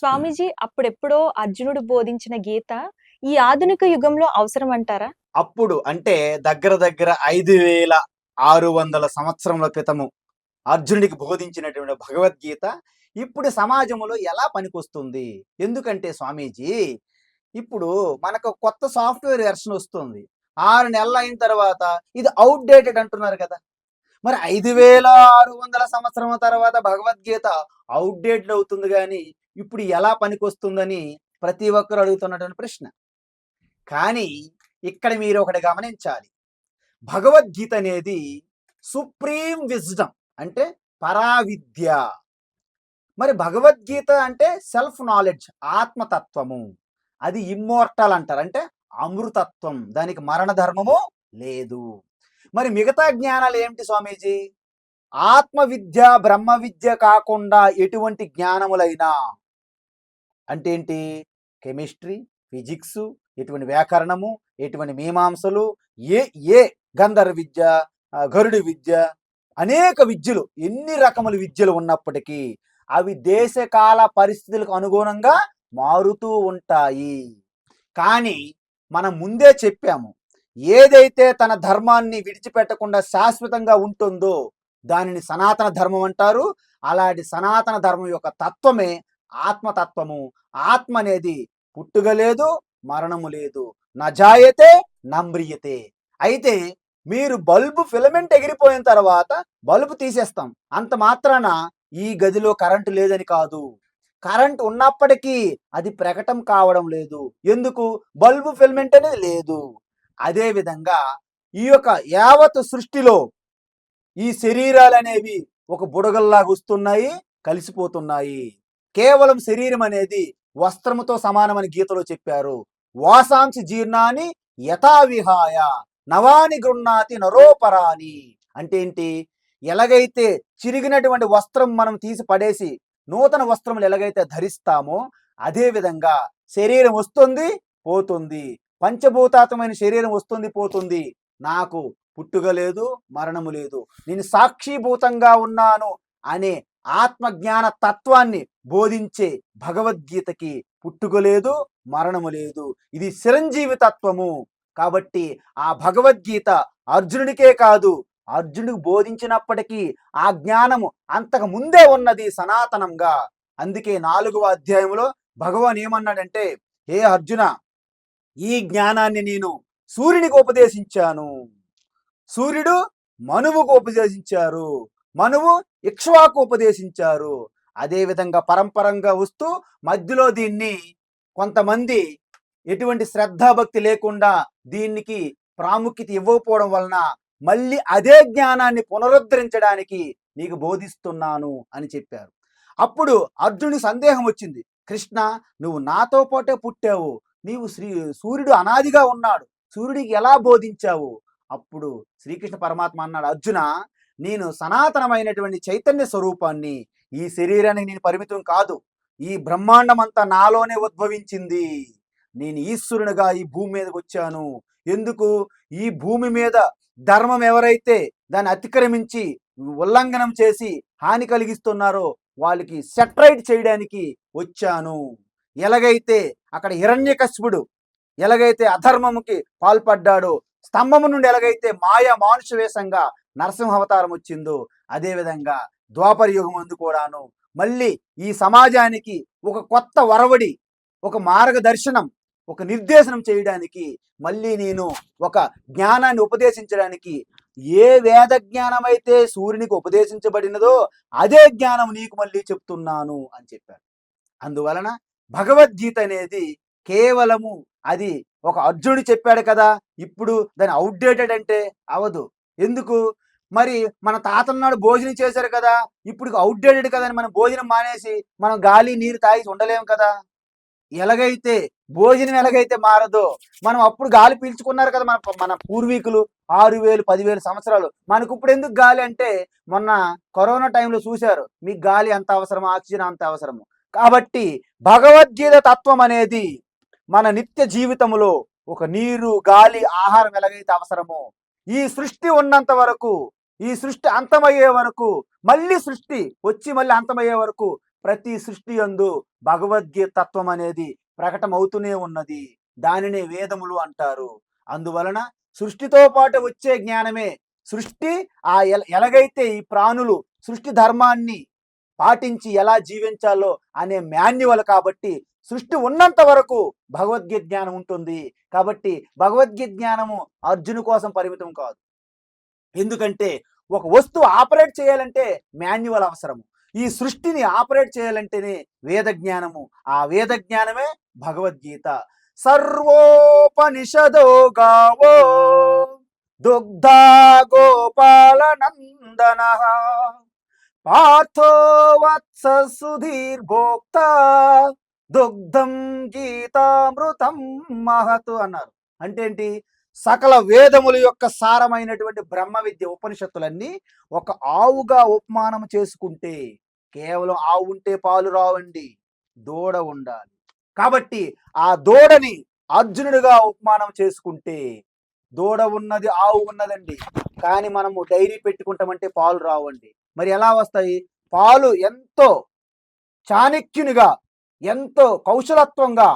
స్వామీజీ అప్పుడెప్పుడో అర్జునుడు బోధించిన గీత ఈ ఆధునిక యుగంలో అవసరం అంటారా? అప్పుడు అంటే దగ్గర దగ్గర 5600 సంవత్సరముల క్రితము అర్జునుడికి బోధించినటువంటి భగవద్గీత ఇప్పుడు సమాజంలో ఎలా పనికొస్తుంది? ఎందుకంటే స్వామీజీ, ఇప్పుడు మనకు కొత్త సాఫ్ట్‌వేర్ వెర్షన్ వస్తుంది. 6 నెలలు అయిన తర్వాత ఇది ఔట్‌డేటెడ్ అంటున్నారు కదా! మరి 5600 సంవత్సరముల తర్వాత భగవద్గీత ఔట్‌డేటెడ్ అవుతుంది గానీ, ఇప్పుడు ఎలా పనికొస్తుందని ప్రతి ఒక్కరు అడుగుతున్నటువంటి ప్రశ్న. కానీ ఇక్కడ మీరు ఒకటి గమనించాలి. భగవద్గీత అనేది సుప్రీం విజ్డమ్ అంటే పరావిద్య. మరి భగవద్గీత అంటే సెల్ఫ్ నాలెడ్జ్, ఆత్మతత్వము. అది ఇమ్మోర్టల్ అంటారు. అంటే అమృతత్వం. దానికి మరణ ధర్మము లేదు. మరి మిగతా జ్ఞానాలు ఏమిటి స్వామీజీ? ఆత్మ విద్య, బ్రహ్మ విద్య కాకుండా ఎటువంటి జ్ఞానములైనా అంటే ఏంటి? కెమిస్ట్రీ, ఫిజిక్స్, ఎటువంటి వ్యాకరణము, ఎటువంటి మీమాంసలు, ఏ ఏ గంధర్వ విద్య, గరుడి విద్య, అనేక విద్యలు, ఎన్ని రకముల విద్యలు ఉన్నప్పటికీ అవి దేశకాల పరిస్థితులకు అనుగుణంగా మారుతూ ఉంటాయి. కానీ మనం ముందే చెప్పాము, ఏదైతే తన ధర్మాన్ని విడిచిపెట్టకుండా శాశ్వతంగా ఉంటుందో దానిని సనాతన ధర్మం అంటారు. అలాంటి సనాతన ధర్మం యొక్క తత్వమే ఆత్మతత్వము. ఆత్మ అనేది పుట్టుక లేదు, మరణము లేదు. నజాయతే నమ్రియతే. అయితే మీరు బల్బు ఫిలమెంట్ ఎగిరిపోయిన తర్వాత బల్బు తీసేస్తాం. అంత మాత్రాన ఈ గదిలో కరెంటు లేదని కాదు. కరెంట్ ఉన్నప్పటికీ అది ప్రకటన కావడం లేదు. ఎందుకు? బల్బు ఫిలమెంట్ అనేది లేదు. అదే విధంగా ఈ యొక్క యావత్ సృష్టిలో ఈ శరీరాలు అనేవి ఒక బుడగల్లాగా వస్తున్నాయి, కలిసిపోతున్నాయి. కేవలం శరీరం అనేది వస్త్రముతో సమానమని గీతలో చెప్పారు. వాసాంసి జీర్ణాన్ని యథావిహాయ నవాని గృహ్ణాతి నరోపరాని. అంటే ఏంటి? ఎలాగైతే చిరిగినటువంటి వస్త్రం మనం తీసి పడేసి నూతన వస్త్రములు ఎలాగైతే ధరిస్తామో అదే విధంగా శరీరం వస్తుంది, పోతుంది. పంచభూతాత్మైన శరీరం వస్తుంది, పోతుంది. నాకు పుట్టుక లేదు, మరణము లేదు. నేను సాక్షిభూతంగా ఉన్నాను అనే ఆత్మజ్ఞాన తత్వాన్ని బోధించే భగవద్గీతకి పుట్టుక లేదు, మరణము లేదు. ఇది చిరంజీవి తత్వము. కాబట్టి ఆ భగవద్గీత అర్జునుడికే కాదు, అర్జునుడికి బోధించినప్పటికీ ఆ జ్ఞానము అంతకు ముందే ఉన్నది సనాతనంగా. అందుకే 4వ అధ్యాయంలో భగవాన్ ఏమన్నాడంటే, హే అర్జున, ఈ జ్ఞానాన్ని నేను సూర్యునికి ఉపదేశించాను. సూర్యుడు మనువుకు ఉపదేశించారు, మనువు ఇక్ష్వాకు ఉపదేశించారు. అదేవిధంగా పరంపరంగా వస్తూ మధ్యలో దీన్ని కొంతమంది ఎటువంటి శ్రద్ధాభక్తి లేకుండా దీనికి ప్రాముఖ్యత ఇవ్వకపోవడం వలన మళ్ళీ అదే జ్ఞానాన్ని పునరుద్ధరించడానికి నీకు బోధిస్తున్నాను అని చెప్పారు. అప్పుడు అర్జునుడి సందేహం వచ్చింది. కృష్ణ, నువ్వు నాతో పాటే పుట్టావు, నీవు సూర్యుడు అనాదిగా ఉన్నాడు, సూర్యుడికి ఎలా బోధించావు? అప్పుడు శ్రీకృష్ణ పరమాత్మ అన్నాడు, అర్జున, నేను సనాతనమైనటువంటి చైతన్య స్వరూపాన్ని. ఈ శరీరానికి నేను పరిమితం కాదు. ఈ బ్రహ్మాండం అంతా నాలోనే ఉద్భవించింది. నేను ఈశ్వరునిగా ఈ భూమి మీదకి వచ్చాను. ఎందుకు? ఈ భూమి మీద ధర్మం ఎవరైతే దాన్ని అతిక్రమించి ఉల్లంఘనం చేసి హాని కలిగిస్తున్నారో వాళ్ళకి సెటరైట్ చేయడానికి వచ్చాను. ఎలాగైతే అక్కడ హిరణ్యకశిపుడు ఎలాగైతే అధర్మముకి పాల్పడ్డాడో, స్తంభము నుండి ఎలాగైతే మాయా మానుష వేషంగా నరసింహ అవతారం వచ్చిందో, అదేవిధంగా ద్వాపర యుగం అందు కూడాను మళ్ళీ ఈ సమాజానికి ఒక కొత్త వరవడి, ఒక మార్గదర్శనం, ఒక నిర్దేశనం చేయడానికి మళ్ళీ నేను ఒక జ్ఞానాన్ని ఉపదేశించడానికి, ఏ వేద జ్ఞానం అయితే సూర్యునికి ఉపదేశించబడినదో అదే జ్ఞానం నీకు మళ్ళీ చెప్తున్నాను అని చెప్పారు. అందువలన భగవద్గీత అనేది కేవలము అది ఒక అర్జునుడు చెప్పాడు కదా, ఇప్పుడు దాని అవుట్డేటెడ్ అంటే అవదు. ఎందుకు? మరి మన తాతన్నాడు భోజనం చేశారు కదా, ఇప్పుడు అవుట్డేటెడ్ కదా అని మనం భోజనం మానేసి మనం గాలి నీరు తాగి ఉండలేము కదా. ఎలాగైతే భోజనం ఎలాగైతే మారదో, మనం అప్పుడు గాలి పీల్చుకున్నారు కదా మన మన పూర్వీకులు 6000 10,000 సంవత్సరాలు. మనకు ఇప్పుడు ఎందుకు గాలి అంటే, మొన్న కరోనా టైంలో చూశారు, మీకు గాలి అంత అవసరం, ఆక్సిజన్ అంత అవసరము. కాబట్టి భగవద్గీత తత్వం అనేది మన నిత్య జీవితంలో ఒక నీరు, గాలి, ఆహారం ఎలాగైతే అవసరమో, ఈ సృష్టి ఉన్నంత వరకు, ఈ సృష్టి అంతమయ్యే వరకు, మళ్ళీ సృష్టి వచ్చి మళ్ళీ అంతమయ్యే వరకు ప్రతి సృష్టి యందు భగవద్గీత తత్వం అనేది ప్రకటమవుతూనే ఉన్నది. దానినే వేదములు అంటారు. అందువలన సృష్టితో పాటు వచ్చే జ్ఞానమే సృష్టి ఎలాగైతే ఈ ప్రాణులు సృష్టి ధర్మాన్ని పాటించి ఎలా జీవించాలో అనే మాన్యువల్ కాబట్టి సృష్టి ఉన్నంత వరకు భగవద్గీత జ్ఞానం ఉంటుంది. కాబట్టి భగవద్గీత జ్ఞానము అర్జును కోసం పరిమితం కాదు. ఎందుకంటే ఒక వస్తువు ఆపరేట్ చేయాలంటే మాన్యువల్ అవసరము. ఈ సృష్టిని ఆపరేట్ చేయాలంటేనే వేద జ్ఞానము. ఆ వేద జ్ఞానమే భగవద్గీత. సర్వోపనిషదో గావో దుగ్ధా గోపాల నందన పార్థో వత్స సుధీర్భోక్త దుగ్ధం గీతామృతం మహతు అన్నారు. అంటే ఏంటి? సకల వేదముల యొక్క సారమైనటువంటి బ్రహ్మ విద్య ఉపనిషత్తులన్నీ ఒక ఆవుగా ఉపమానం చేసుకుంటే, కేవలం ఆవు ఉంటే పాలు రావండి, దూడ ఉండాలి. కాబట్టి ఆ దూడని అర్జునుడిగా ఉపమానం చేసుకుంటే, దూడ ఉన్నది ఆవు ఉన్నదండి, కానీ మనము డైరీ పెట్టుకుంటామంటే పాలు రావండి. మరి ఎలా వస్తాయి? పాలు ఎంతో చాణక్యునిగా, ఎంతో కౌశలత్వంగా,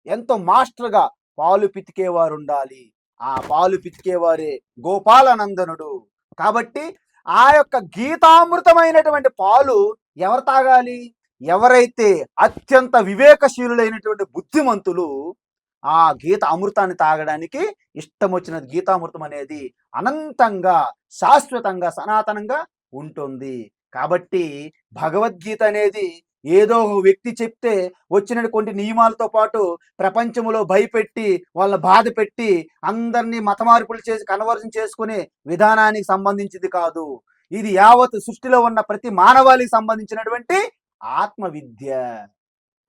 ఎంతో మాస్టర్గా పాలు పితికేవారు ఉండాలి. ఆ పాలు పితికేవారే గోపాలనందనుడు. కాబట్టి ఆ యొక్క గీతామృతమైనటువంటి పాలు ఎవరు తాగాలి? ఎవరైతే అత్యంత వివేకశీలులైనటువంటి బుద్ధిమంతులు ఆ గీత అమృతాన్ని తాగడానికి ఇష్టం వచ్చినది. గీతామృతం అనేది అనంతంగా, శాశ్వతంగా, సనాతనంగా ఉంటుంది. కాబట్టి భగవద్గీత అనేది ఏదో ఒక వ్యక్తి చెప్తే వచ్చిన కొన్ని నియమాలతో పాటు ప్రపంచంలో భయపెట్టి వాళ్ళని బాధ పెట్టి అందరినీ మత మార్పులు చేసి కన్వర్జన్ చేసుకునే విధానానికి సంబంధించింది కాదు. ఇది యావత్ సృష్టిలో ఉన్న ప్రతి మానవాళికి సంబంధించినటువంటి ఆత్మ విద్య.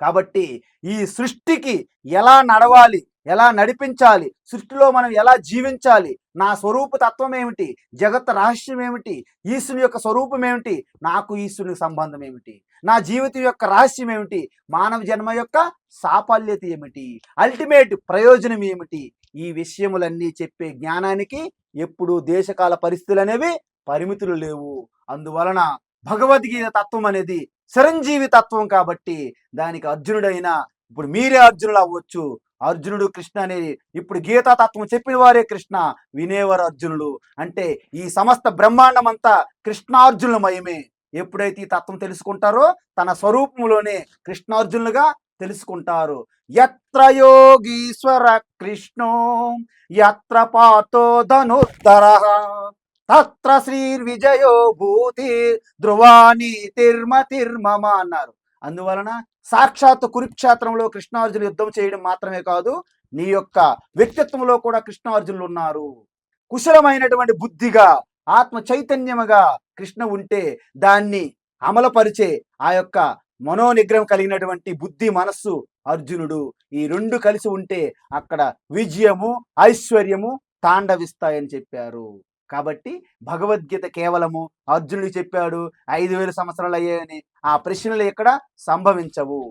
కాబట్టి ఈ సృష్టికి ఎలా నడవాలి, ఎలా నడిపించాలి, సృష్టిలో మనం ఎలా జీవించాలి, నా స్వరూప తత్వం ఏమిటి, జగత్ రహస్యం ఏమిటి, ఈశ్వరుని యొక్క స్వరూపం ఏమిటి, నాకు ఈశ్వరునికి సంబంధం ఏమిటి, నా జీవితం యొక్క రహస్యం ఏమిటి, మానవ జన్మ యొక్క సాఫల్యత ఏమిటి, అల్టిమేట్ ప్రయోజనం ఏమిటి, ఈ విషయములన్నీ చెప్పే జ్ఞానానికి ఎప్పుడు దేశకాల పరిస్థితులు అనేవి పరిమితులు లేవు. అందువలన భగవద్గీత తత్వం అనేది చిరంజీవి తత్వం కాబట్టి దానికి అర్జునుడైనా ఇప్పుడు మీరే అర్జునుడు అవ్వచ్చు. అర్జునుడు కృష్ణ అనేది ఇప్పుడు గీతా తత్వం చెప్పిన వారే కృష్ణ, వినేవారు అర్జునుడు. అంటే ఈ సమస్త బ్రహ్మాండం అంతా కృష్ణార్జునులమయమే. ఎప్పుడైతే ఈ తత్వం తెలుసుకుంటారో తన స్వరూపంలోనే కృష్ణార్జునులుగా తెలుసుకుంటారు. యత్ర యోగీశ్వర కృష్ణో యత్ర పాతో ధనుద్ధరః తత్ర శ్రీర్విజయో భూతి ధ్రువాని తిర్మతిర్మమ అన్నారు. అందువలన సాక్షాత్ కురుక్షేత్రంలో కృష్ణార్జునులు యుద్ధం చేయడం మాత్రమే కాదు, నీ యొక్క వ్యక్తిత్వంలో కూడా కృష్ణార్జునులు ఉన్నారు. కుశలమైనటువంటి బుద్ధిగా, ఆత్మ చైతన్యముగా కృష్ణ ఉంటే దాన్ని అమలుపరిచే ఆ యొక్క మనోనిగ్రహం కలిగినటువంటి బుద్ధి, మనస్సు అర్జునుడు. ఈ రెండు కలిసి ఉంటే అక్కడ విజయము, ఐశ్వర్యము తాండవిస్తాయని చెప్పారు. కాబట్టి భగవద్గీత కేవలము అర్జునుడికి చెప్పాడు 5000 సంవత్సరాలు అయ్యాయని ఆ ప్రశ్నలు ఇక్కడ సంభవించవు.